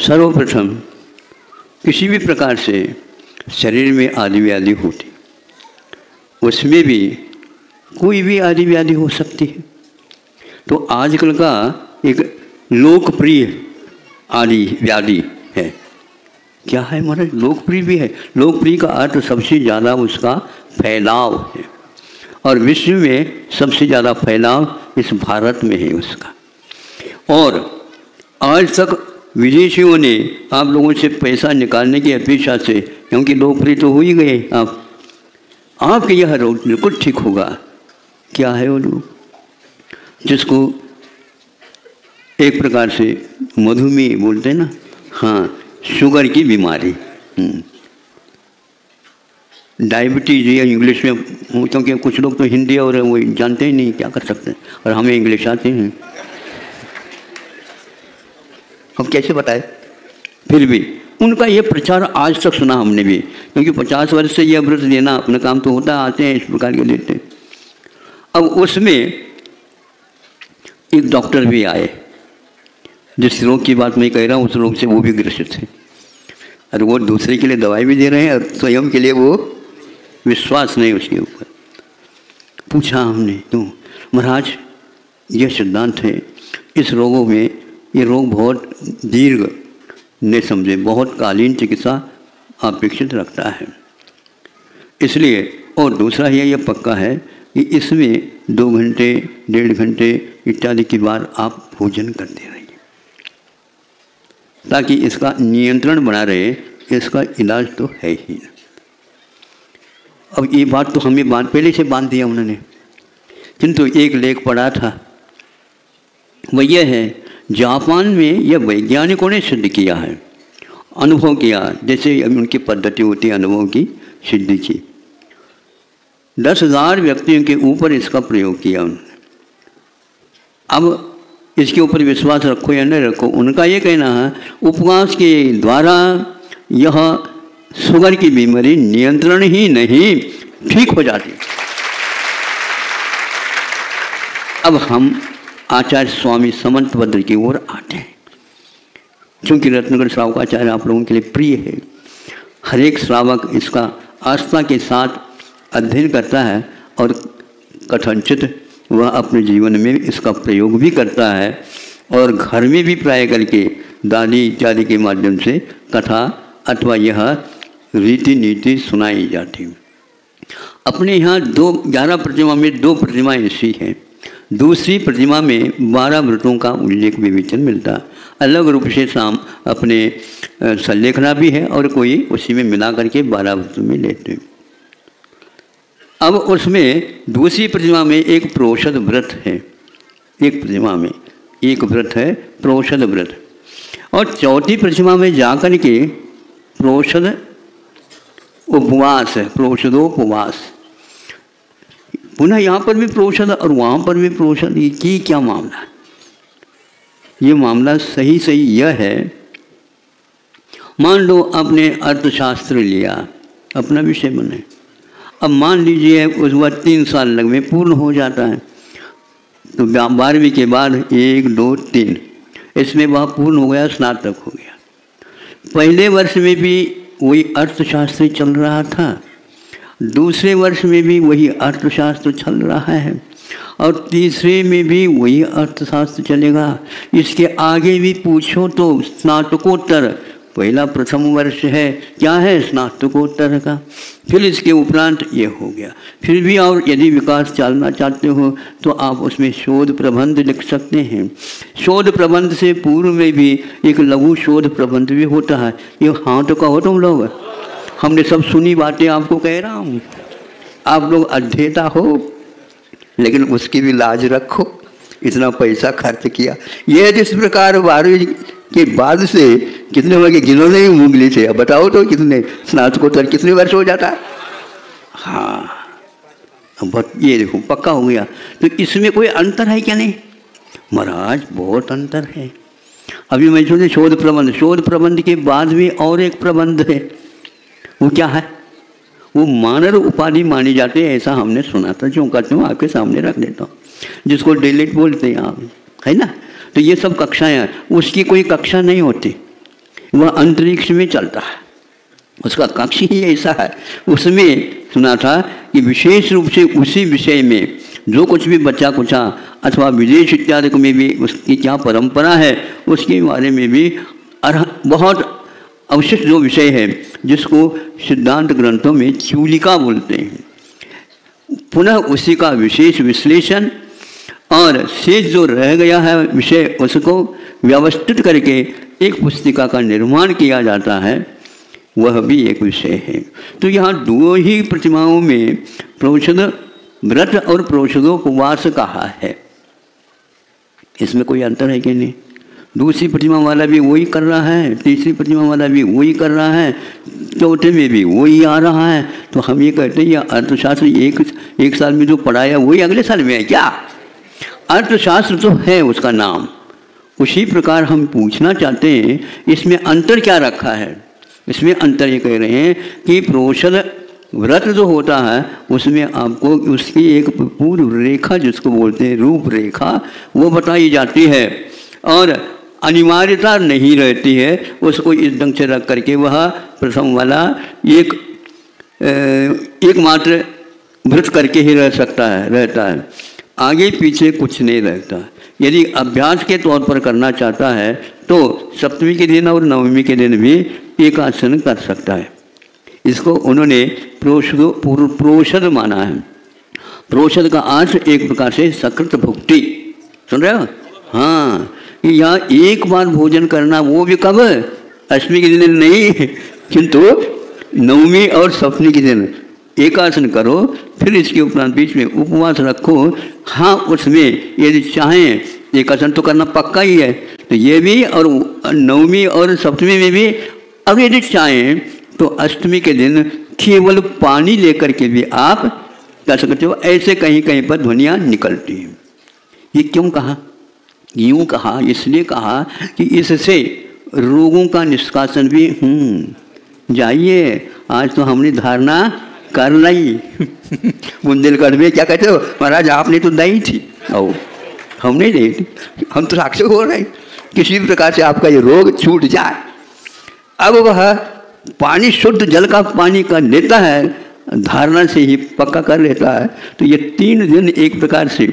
सर्वप्रथम किसी भी प्रकार से शरीर में आदि व्याधि होती, उसमें भी कोई भी आदि व्याधि हो सकती है। तो आजकल का एक लोकप्रिय आदि व्याधि है, क्या है महाराज? लोकप्रिय भी है। लोकप्रिय का अर्थ सबसे ज़्यादा उसका फैलाव है, और विश्व में सबसे ज़्यादा फैलाव इस भारत में है उसका। और आज तक विदेशियों ने आप लोगों से पैसा निकालने की अपेक्षा से, क्योंकि लोकप्रिय तो हो ही गए आपके यह रोग बिल्कुल ठीक होगा। क्या है वो लोग? जिसको एक प्रकार से मधुमेह बोलते हैं ना, हाँ, शुगर की बीमारी, डायबिटीज या इंग्लिश में, क्योंकि कुछ लोग तो हिंदी और वो जानते ही नहीं, क्या कर सकते हैं, और हमें इंग्लिश आते हैं, हम कैसे बताएं? फिर भी उनका ये प्रचार आज तक सुना हमने भी, क्योंकि 50 वर्ष से यह व्रत देना अपना काम तो होता, आते हैं इस प्रकार के लेते हैं। अब उसमें एक डॉक्टर भी आए, जिस रोग की बात मैं कह रहा हूँ उस रोग से वो भी ग्रसित है, और वो दूसरे के लिए दवाई भी दे रहे हैं, और स्वयं के लिए वो विश्वास नहीं उसके ऊपर। पूछा हमने, तो महाराज यह सिद्धांत है, इस रोगों में ये रोग बहुत दीर्घ न समझे, बहुत कालीन चिकित्सा अपेक्षित रखता है, इसलिए। और दूसरा ये पक्का है कि इसमें 2 घंटे 1.5 घंटे इत्यादि की बार आप भोजन करते रहिए, ताकि इसका नियंत्रण बना रहे। इसका इलाज तो है ही। अब ये बात तो हमें पहले से बांध दिया उन्होंने, किंतु एक लेख पढ़ा था, वह यह है, जापान में यह वैज्ञानिकों ने सिद्ध किया है, अनुभव किया, जैसे उनकी पद्धति होती है अनुभव की सिद्धि की। 10,000 व्यक्तियों के ऊपर इसका प्रयोग किया उन्होंने। अब इसके ऊपर विश्वास रखो या नहीं रखो, उनका ये कहना है, उपवास के द्वारा यह शुगर की बीमारी नियंत्रण ही नहीं, ठीक हो जाती। अब हम आचार्य स्वामी समंतभद्र की ओर आते हैं, क्योंकि रत्नगढ़ श्रावकाचार्य आप लोगों के लिए प्रिय है। हर एक श्रावक इसका आस्था के साथ अध्ययन करता है, और कथनचित वह अपने जीवन में इसका प्रयोग भी करता है, और घर में भी प्राय करके दादी इत्यादि के माध्यम से कथा अथवा यह रीति नीति सुनाई जाती है। अपने यहाँ 11 प्रतिमा में 2 प्रतिमाएँ ऐसी हैं। दूसरी प्रतिमा में 12 व्रतों का उल्लेख विवेचन मिलता है, अलग रूप से शाम अपने संलेखना भी है, और कोई उसी में मिला करके 12 व्रतों में लेते हैं। अब उसमें दूसरी प्रतिमा में एक प्रोषद व्रत है, एक प्रतिमा में एक व्रत है प्रोषद व्रत, और चौथी प्रतिमा में जाकर के प्रोषद उपवास है, प्रोषदोपवास। पुनः यहाँ पर भी प्रोषद और वहाँ पर भी प्रोषद, ये क्या मामला है? ये मामला सही यह है, मान लो आपने अर्थशास्त्र लिया, अपना विषय बने, अब मान लीजिए उस वक्त 3 साल लग में पूर्ण हो जाता है, तो 12वीं के बाद 1 2 3 इसमें वह पूर्ण हो गया, स्नातक हो गया। पहले वर्ष में भी वही अर्थशास्त्र चल रहा था, दूसरे वर्ष में भी वही अर्थशास्त्र चल रहा है, और तीसरे में भी वही अर्थशास्त्र चलेगा। इसके आगे भी पूछो तो स्नातकोत्तर, पहला प्रथम वर्ष है, क्या है? स्नातकोत्तर का। फिर इसके उपरांत ये हो गया। फिर भी और यदि विकास चलना चाहते हो तो आप उसमें शोध प्रबंध लिख सकते हैं। शोध प्रबंध से पूर्व में भी एक लघु शोध प्रबंध भी होता है। ये हाँ तो कहो तुम लोग, हमने सब सुनी बातें आपको कह रहा हूँ। आप लोग अध्येता हो, लेकिन उसकी भी लाज रखो, इतना पैसा खर्च किया। यह जिस प्रकार 12वीं के बाद से कितने वर्ष गिनो नहीं उंगली से, अब बताओ तो कितने स्नातकोत्तर कितने वर्ष हो जाता है? हाँ, अब ये देखो पक्का हो गया। तो इसमें कोई अंतर है क्या? नहीं महाराज, बहुत अंतर है। अभी मैं सोचे शोध प्रबंध के बाद में और एक प्रबंध है, वो क्या है? वो मानर उपाधि मानी जाती है, ऐसा हमने सुना था। जो करते हूँ आपके सामने रख देता हूँ, जिसको डिलीट बोलते हैं आप, है ना। तो ये सब कक्षाएं हैं, उसकी कोई कक्षा नहीं होती। वह अंतरिक्ष में चलता है, उसका कक्ष ही ऐसा है। उसमें सुना था कि विशेष रूप से उसी विषय में जो कुछ भी बच्चा कुचा अथवा विदेश इत्यादि में भी उसकी क्या परंपरा है उसके बारे में भी बहुत अवशिष्ट जो विषय है जिसको सिद्धांत ग्रंथों में चूलिका बोलते हैं, पुनः उसी का विशेष विश्लेषण और शेष जो रह गया है विषय उसको व्यवस्थित करके एक पुस्तिका का निर्माण किया जाता है, वह भी एक विषय है। तो यहाँ दो ही प्रतिमाओं में प्रोषद व्रत और प्रोषदोपवास कहा है, इसमें कोई अंतर है कि नहीं? दूसरी प्रतिमा वाला भी वही कर रहा है, तीसरी प्रतिमा वाला भी वही कर रहा है, चौथे में भी वही आ रहा है। तो हम ये कहते हैं यह अर्थशास्त्र एक साल में जो पढ़ाया वही अगले साल में है क्या? अर्थशास्त्र तो है उसका नाम। उसी प्रकार हम पूछना चाहते हैं इसमें अंतर क्या रखा है। इसमें अंतर ये कह रहे हैं कि प्रोषद व्रत जो होता है उसमें आपको उसकी एक पूर्व रेखा जिसको बोलते हैं रूपरेखा वो बताई जाती है और अनिवार्यता नहीं रहती है, उसको इस ढंग से रख करके वह प्रथम वाला एकमात्र व्रत करके ही रहता है, आगे पीछे कुछ नहीं रहता। यदि अभ्यास के तौर पर करना चाहता है तो सप्तमी के दिन और नवमी के दिन भी एकासन कर सकता है। इसको उन्होंने प्रोषद माना है। प्रोषद का अर्थ एक प्रकार से सकृत भुक्ति, सुन रहे हो? हाँ, यहाँ एक बार भोजन करना, वो भी कब? अष्टमी के दिन नहीं, किंतु नवमी और सप्तमी के दिन एकासन करो, फिर इसके उपरांत बीच में उपवास रखो। हाँ, उसमें यदि चाहें एकासन तो करना पक्का ही है, तो ये भी और नवमी और सप्तमी में भी। अब यदि चाहें तो अष्टमी के दिन केवल पानी लेकर के भी आप कर सकते हो। ऐसे कहीं कहीं पर ध्वनियाँ निकलती हैं। ये क्यों कहा? यूँ कहा, इसलिए कहा कि इससे रोगों का निष्कासन भी जाइए। आज तो हमने धारणा कर ली बुंदेलखंड में क्या कहते हो महाराज, आपने तो दी थी और हमने नहीं थी, हम तो साक्षी हो रहे किसी भी प्रकार से आपका ये रोग छूट जाए। अब वह पानी शुद्ध जल का पानी का लेता है, धारणा से ही पक्का कर लेता है। तो ये 3 दिन एक प्रकार से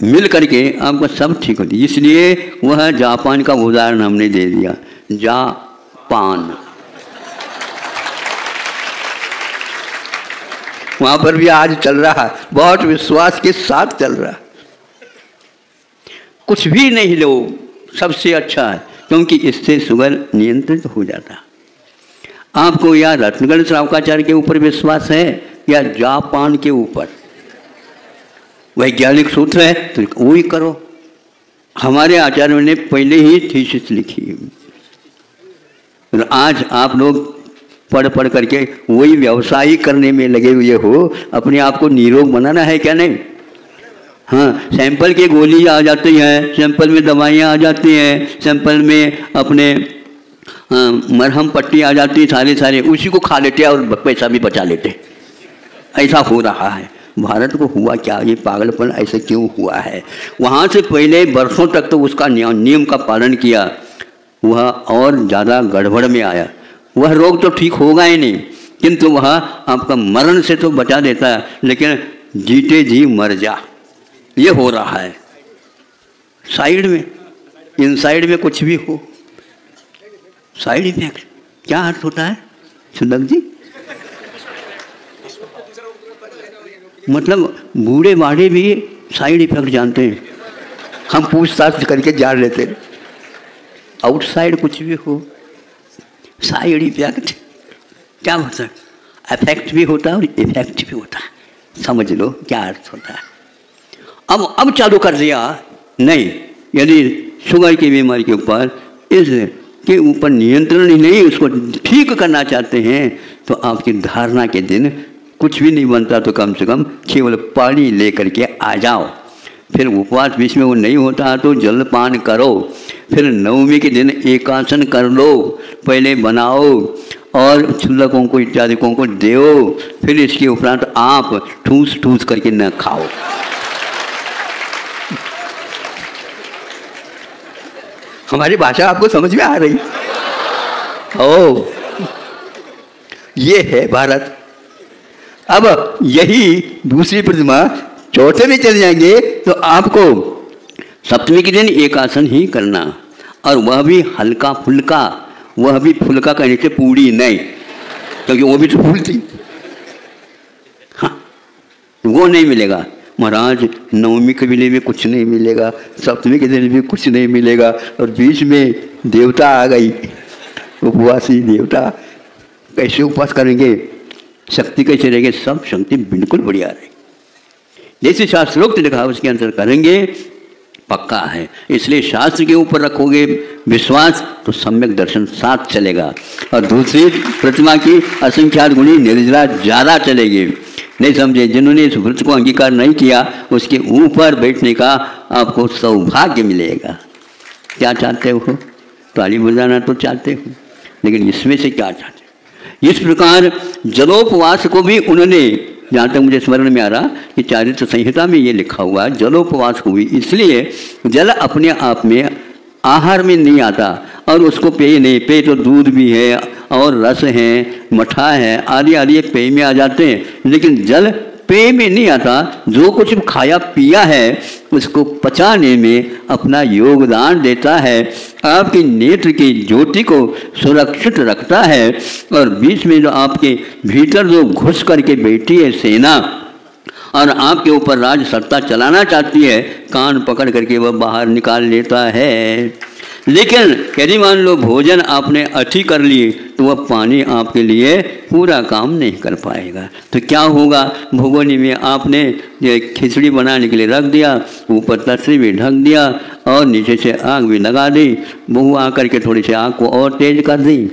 मिल करके आपका सब ठीक होती है। इसलिए वह जापान का उदाहरण हमने दे दिया। जापान, वहाँ पर भी आज चल रहा है, बहुत विश्वास के साथ चल रहा है। कुछ भी नहीं लो, सबसे अच्छा है, क्योंकि इससे शुगर नियंत्रित हो जाता। आपको या रत्नगढ़ श्रावकाचार्य के ऊपर विश्वास है या जापान के ऊपर? वैज्ञानिक सूत्र है तो वही करो। हमारे आचार्यों ने पहले ही थीसिस लिखी है, तो आज आप लोग पढ़ पढ़ करके वही व्यवसाय करने में लगे हुए हो। अपने आप को निरोग बनाना है क्या? नहीं। हाँ, सैंपल की गोली आ जाती है, सैंपल में दवाइयाँ आ जाती हैं, सैंपल में अपने मरहम पट्टी आ जाती है, सारे उसी को खा लेते हैं और पैसा भी बचा लेते। ऐसा हो रहा है। भारत को हुआ क्या? ये पागलपन ऐसे क्यों हुआ है? वहाँ से पहले वर्षों तक तो उसका नियम का पालन किया, वह और ज़्यादा गड़बड़ में आया। वह रोग तो ठीक होगा ही नहीं, किंतु वह आपका मरण से तो बचा देता है, लेकिन जीते जी मर जा, ये हो रहा है। साइड में, इनसाइड में कुछ भी हो, साइड इफेक्ट क्या अर्थ होता है सुंदर जी? मतलब बूढ़े बाढ़े भी साइड इफेक्ट जानते हैं, हम पूछताछ करके जान लेते हैं। आउटसाइड कुछ भी हो, साइड इफेक्ट क्या होता है? इफेक्ट भी होता है और इफेक्ट भी होता है। समझ लो क्या अर्थ होता है। अब चालू कर दिया नहीं। यदि शुगर की बीमारी के ऊपर इसके ऊपर नियंत्रण ही नहीं, उसको ठीक करना चाहते हैं, तो आपकी धारणा के दिन कुछ भी नहीं बनता तो कम से कम केवल पानी ले करके आ जाओ। फिर उपवास बीच में वो नहीं होता तो जलपान करो। फिर नवमी के दिन एकासन कर लो, पहले बनाओ और छुल्लकों को इत्यादिकों को दो। फिर इसके उपरांत आप ठूस ठूस करके न खाओ। हमारी भाषा आपको समझ में आ रही? ओ, ये है भारत। अब यही दूसरी प्रतिमा चौथे में चले जाएंगे तो आपको सप्तमी के दिन एक आसन ही करना, और वह भी हल्का फुल्का, वह भी फुल्का कहने से पूरी नहीं, क्योंकि वो भी तो फूल थी। हाँ, वो नहीं मिलेगा महाराज। नवमी के दिन भी कुछ नहीं मिलेगा, सप्तमी के दिन भी कुछ नहीं मिलेगा, और बीच में देवता आ गई, उपवासी देवता। कैसे उपवास करेंगे, शक्ति कैसे रहेगी? सब शक्ति बिल्कुल बढ़िया रहेगी, जैसे शास्त्रोक्त लिखा उसके अंदर करेंगे, पक्का है। इसलिए शास्त्र के ऊपर रखोगे विश्वास तो सम्यक दर्शन साथ चलेगा। और दूसरी प्रतिमा की असंख्यात गुणी निर्जला ज़्यादा चलेगी। नहीं समझे? जिन्होंने इस व्रत को अंगीकार नहीं किया उसके ऊपर बैठने का आपको सौभाग्य मिलेगा। क्या चाहते हो? ताली बजाना तो चाहते हो, लेकिन इसमें से क्या चाहते हो? इस प्रकार जलोपवास को भी उन्होंने, जहाँ तक मुझे स्मरण में आ रहा कि चारित्र संहिता में ये लिखा हुआ, जलोपवास को भी इसलिए, जल अपने आप में आहार में नहीं आता, और उसको पेय नहीं, पेय तो दूध भी है और रस है, मठा है, आदि आदि पेय में आ जाते हैं, लेकिन जल पेय में नहीं आता। जो कुछ खाया पिया है उसको पचाने में अपना योगदान देता है, आपके नेत्र की ज्योति को सुरक्षित रखता है, और बीच में जो आपके भीतर जो घुस करके बैठी है सेना और आपके ऊपर राज सत्ता चलाना चाहती है, कान पकड़ करके वह बाहर निकाल लेता है। लेकिन यदि मान लो भोजन आपने अति कर लिए तो वह पानी आपके लिए पूरा काम नहीं कर पाएगा। तो क्या होगा? भगोनी में आपने खिचड़ी बनाने के लिए रख दिया, ऊपर तसरी भी ढक दिया और नीचे से आग भी लगा दी, बहू आकर के थोड़ी सी आग को और तेज कर दी,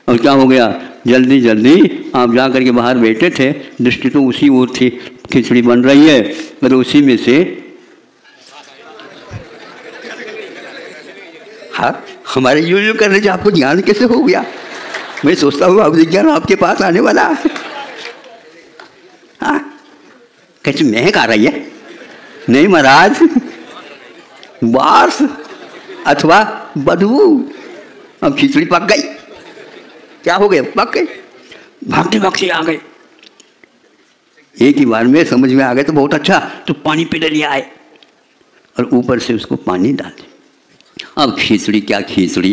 और क्या हो गया? जल्दी जल्दी आप जा कर के बाहर बैठे थे, दृष्टि तो उसी ओर थी, खिचड़ी बन रही है, और उसी में से हाँ, हमारे यूं करने से आपको ज्ञान कैसे हो गया? मैं सोचता हूँ अब ज्ञान आपके पास आने वाला। हाँ, कैसे महक आ रही है? नहीं महाराज, वास अथवा बदबू। अब खिचड़ी पक गई, क्या हो गया? पक गई, भागते भागते आ गए, एक ही बार में समझ में आ गए तो बहुत अच्छा, तो पानी पी लिया है और ऊपर से उसको पानी डाल दिया। अब खिचड़ी क्या खिचड़ी,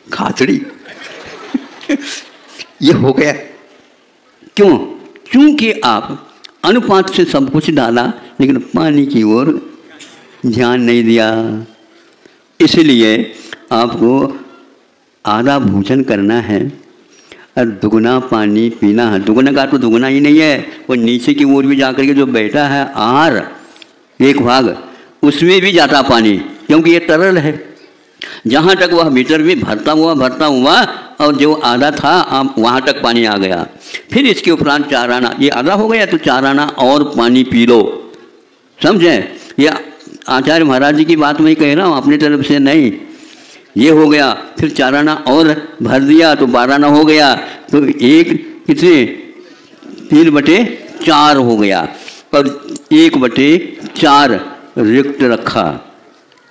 खाचड़ी ये हो गया। क्यों? क्योंकि आप अनुपात से सब कुछ डाला लेकिन पानी की ओर ध्यान नहीं दिया। इसलिए आपको आधा भोजन करना है और दुगना पानी पीना है। दुगना का तो दुगना ही नहीं है, वो नीचे की ओर भी जाकर के जो बैठा है आहार एक भाग, उसमें भी जाता पानी, क्योंकि ये तरल है। जहाँ तक वह भीतर भी भरता हुआ और जो आधा था आप वहाँ तक पानी आ गया। फिर इसके उपरांत 4 आना, ये आधा हो गया तो 4 आना और पानी पी लो। समझे? ये आचार्य महाराज जी की बात मैं कह रहा हूँ, अपनी तरफ से नहीं। ये हो गया, फिर 4 आना और भर दिया तो 12 आना हो गया, तो एक कितने 3/4 हो गया, और 1/4 रिक्त रखा।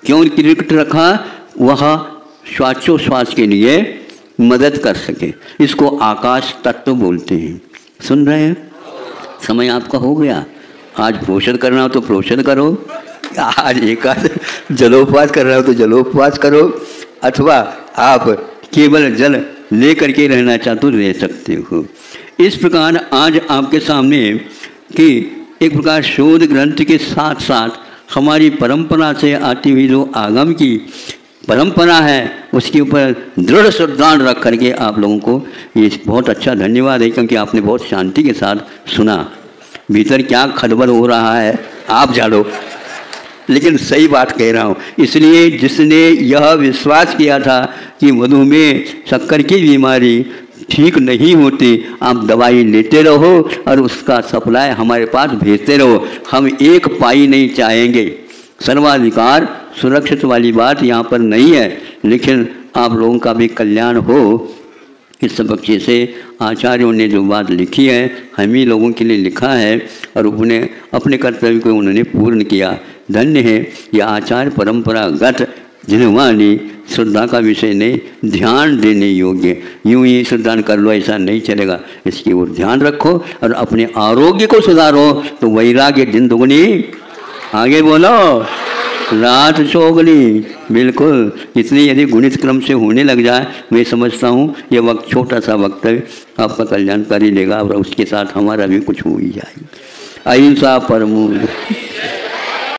क्यों रिक्त रखा? वह श्वासोच्छ्वास के लिए मदद कर सके। इसको आकाश तत्व बोलते हैं। सुन रहे हैं? समय आपका हो गया। आज पोषण करना हो तो पोषण करो, आज एकाद जलोपवास करना हो तो जलोपवास करो, अथवा आप केवल जल ले करके रहना चाहते तो रह सकते हो। इस प्रकार आज आपके सामने कि एक प्रकार शोध ग्रंथ के साथ साथ हमारी परंपरा से आती हुई जो आगम की परंपरा है उसके ऊपर दृढ़ श्रद्धान रख करके आप लोगों को ये बहुत अच्छा धन्यवाद है, क्योंकि आपने बहुत शांति के साथ सुना। भीतर क्या खलबल हो रहा है आप जानो, लेकिन सही बात कह रहा हूँ। इसलिए जिसने यह विश्वास किया था कि मधुमेह शक्कर की बीमारी ठीक नहीं होती, आप दवाई लेते रहो और उसका सप्लाई हमारे पास भेजते रहो। हम एक पाई नहीं चाहेंगे। सर्वाधिकार सुरक्षित वाली बात यहाँ पर नहीं है, लेकिन आप लोगों का भी कल्याण हो इस पक्ष से आचार्यों ने जो बात लिखी है हम ही लोगों के लिए लिखा है, और उन्हें अपने कर्तव्य को उन्होंने पूर्ण किया। धन्य है यह आचार्य परंपरागत जिनवानी श्रद्धा का विषय नहीं, ध्यान देने योग्य। यूं ही श्रद्धा कर लो ऐसा नहीं चलेगा, इसकी ओर ध्यान रखो और अपने आरोग्य को सुधारो तो वैराग्य दिन दुगनी। आगे बोलो, रात चौगुनी। बिल्कुल, इतनी यदि गुणित क्रम से होने लग जाए, मैं समझता हूँ ये वक्त छोटा सा वक्त है, आपका कल्याण कर ही लेगा और उसके साथ हमारा भी कुछ हो ही जाएगा। अहिंसा परमो